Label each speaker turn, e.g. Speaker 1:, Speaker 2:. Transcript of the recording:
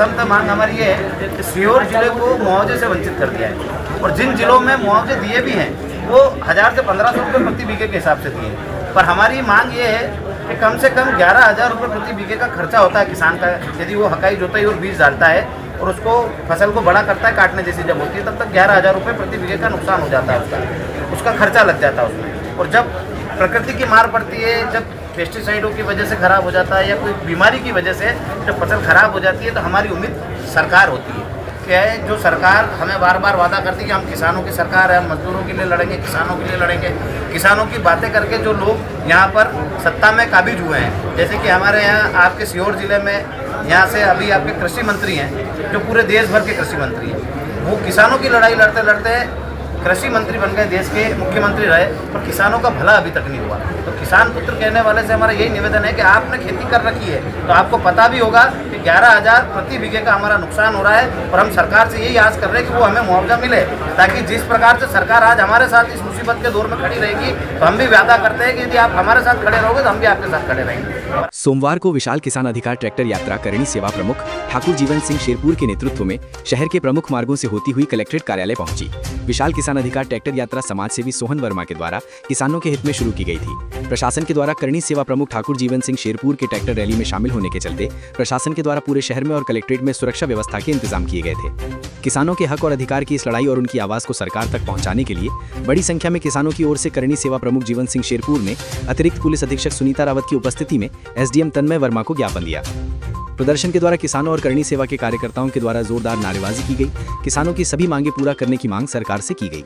Speaker 1: प्रथमतः मांग हमारी ये है कि सीहोर जिले को मुआवजे से वंचित कर दिया है और जिन जिलों में मुआवजे दिए भी हैं वो 1000 से 1500 रुपये प्रति बीघे के हिसाब से दिए, पर हमारी मांग ये है कि कम से कम 11,000 रुपये प्रति बीघे का खर्चा होता है किसान का, यदि वो हकाई जोताई और बीज डालता है और उसको फसल को बड़ा करता है, काटने जैसी जब होती है तब तक 11,000 रुपये प्रति बीघे का नुकसान हो जाता है, उसका खर्चा लग जाता है उसमें। और जब प्रकृति की मार पड़ती है, जब पेस्टिसाइडों की वजह से ख़राब हो जाता है या कोई बीमारी की वजह से जब फसल ख़राब हो जाती है तो हमारी उम्मीद सरकार होती है। क्या है, जो सरकार हमें बार बार वादा करती है कि हम किसानों की सरकार है, हम मजदूरों के लिए लड़ेंगे, किसानों के लिए लड़ेंगे, किसानों की बातें करके जो लोग यहाँ पर सत्ता में काबिज हुए हैं, जैसे कि हमारे यहाँ आपके सीहोर जिले में यहाँ से अभी आपके कृषि मंत्री हैं जो पूरे देश भर के कृषि मंत्री हैं, वो किसानों की लड़ाई लड़ते लड़ते कृषि मंत्री बन गए, देश के मुख्यमंत्री रहे, पर किसानों का भला अभी तक नहीं हुआ। तो किसान पुत्र कहने वाले से हमारा यही निवेदन है कि आपने खेती कर रखी है तो आपको पता भी होगा कि 11,000 प्रति बीघे का हमारा नुकसान हो रहा है और हम सरकार से यही आस कर रहे हैं कि वो हमें मुआवजा मिले, ताकि जिस प्रकार से सरकार आज हमारे साथ इस मुसीबत के दौर में खड़ी रहेगी तो हम भी वादा करते हैं कि यदि आप हमारे साथ खड़े रहोगे तो हम भी आपके साथ खड़े रहेंगे।
Speaker 2: सोमवार को विशाल किसान अधिकार ट्रैक्टर यात्रा करणी सेवा प्रमुख ठाकुर जीवन सिंह शेरपुर के नेतृत्व में शहर के प्रमुख मार्गों से होती हुई कलेक्ट्रेट कार्यालय पहुंची। विशाल किसान अधिकार ट्रैक्टर यात्रा समाज सेवी सोहन वर्मा के द्वारा किसानों के हित में शुरू की गई थी। प्रशासन के द्वारा करणी सेवा प्रमुख ठाकुर जीवन सिंह शेरपुर के ट्रैक्टर रैली में शामिल होने के चलते प्रशासन के द्वारा पूरे शहर में और कलेक्ट्रेट में सुरक्षा व्यवस्था के इंतजाम किए गए थे। किसानों के हक और अधिकार की इस लड़ाई और उनकी आवाज को सरकार तक पहुंचाने के लिए बड़ी संख्या में किसानों की ओर से करणी सेवा प्रमुख जीवन सिंह शेरपुर ने अतिरिक्त पुलिस अधीक्षक सुनीता रावत की उपस्थिति में एसडीएम तन्मय वर्मा को ज्ञापन दिया। प्रदर्शन के द्वारा किसानों और करणी सेवा के कार्यकर्ताओं के द्वारा जोरदार नारेबाजी की गई। किसानों की सभी मांगे पूरा करने की मांग सरकार से की गई।